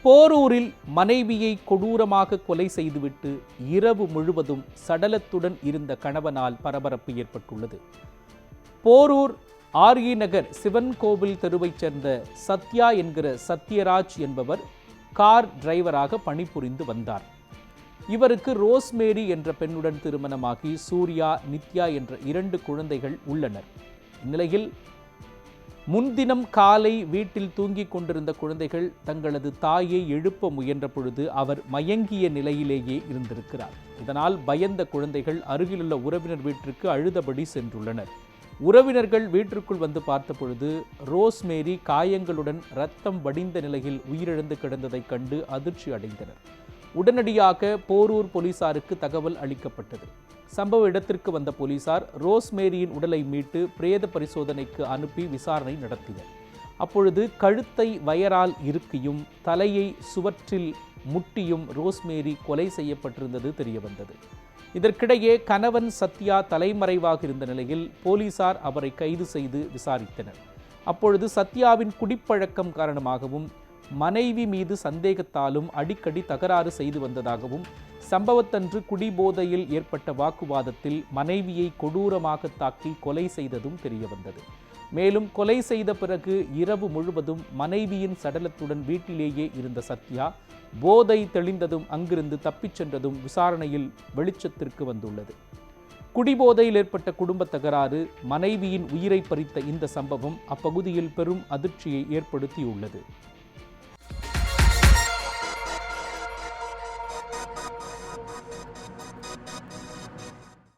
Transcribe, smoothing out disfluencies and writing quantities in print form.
போரூரில் மனைவியை கொடூரமாக கொலை செய்துவிட்டு இரவு முழுவதும் சடலத்துடன் இருந்த கணவனால் பரபரப்பு ஏற்பட்டுள்ளது. போரூர் ஆர்இ நகர் சிவன் கோவில் தெருவைச் சேர்ந்த சத்யா என்கிற சத்யராஜ் என்பவர் கார் டிரைவராக பணிபுரிந்து வந்தார். இவருக்கு ரோஸ்மேரி என்ற பெண்ணுடன் திருமணமாகி சூர்யா, நித்யா என்ற 2 குழந்தைகள் உள்ளனர். இந்நிலையில் முன்தினம் காலை வீட்டில் தூங்கிக் கொண்டிருந்த குழந்தைகள் தங்களது தாயை எழுப்ப முயன்ற பொழுது அவர் மயங்கிய நிலையிலேயே இருந்திருக்கிறார். இதனால் பயந்த குழந்தைகள் அருகிலுள்ள உறவினர் வீட்டிற்கு அழுதபடி சென்றுள்ளனர். உறவினர்கள் வீட்டிற்குள் வந்து பார்த்த பொழுது ரோஸ்மேரி காயங்களுடன் இரத்தம் வடிந்த நிலையில் உயிரிழந்து கிடந்ததைக் கண்டு அதிர்ச்சி அடைந்தனர். உடனடியாக போரூர் போலீசாருக்கு தகவல் அளிக்கப்பட்டது. சம்பவ இடத்திற்கு வந்த போலீசார் ரோஸ்மேரியின் உடலை மீட்டு பிரேத பரிசோதனைக்கு அனுப்பி விசாரணை நடத்தினர். அப்பொழுது கழுத்தை வயரால் இறுக்கியும் தலையை சுவற்றில் முட்டியும் ரோஸ்மேரி கொலை செய்யப்பட்டிருந்தது தெரியவந்தது. இதற்கிடையே கணவன் சத்யா தலைமறைவாக இருந்த நிலையில் போலீசார் அவரை கைது செய்து விசாரித்தனர். அப்பொழுது சத்யாவின் குடிப்பழக்கம் காரணமாகவும் மனைவி மீது சந்தேகத்தாலும் அடிக்கடி தகராறு செய்து வந்ததாகவும், சம்பவத்தன்று குடிபோதையில் ஏற்பட்ட வாக்குவாதத்தில் மனைவியை கொடூரமாக தாக்கி கொலை செய்ததும் தெரியவந்தது. மேலும் கொலை செய்த பிறகு இரவு முழுவதும் மனைவியின் சடலத்துடன் வீட்டிலேயே இருந்த சத்யா போதை தெளிந்ததும் அங்கிருந்து தப்பிச் சென்றதும் விசாரணையில் வெளிச்சத்திற்கு வந்துள்ளது. குடிபோதையில் ஏற்பட்ட குடும்ப தகராறு, மனைவியின் உயிரை பறித்த இந்த சம்பவம் அப்பகுதியில் பெரும் அதிர்ச்சியை ஏற்படுத்தியுள்ளது.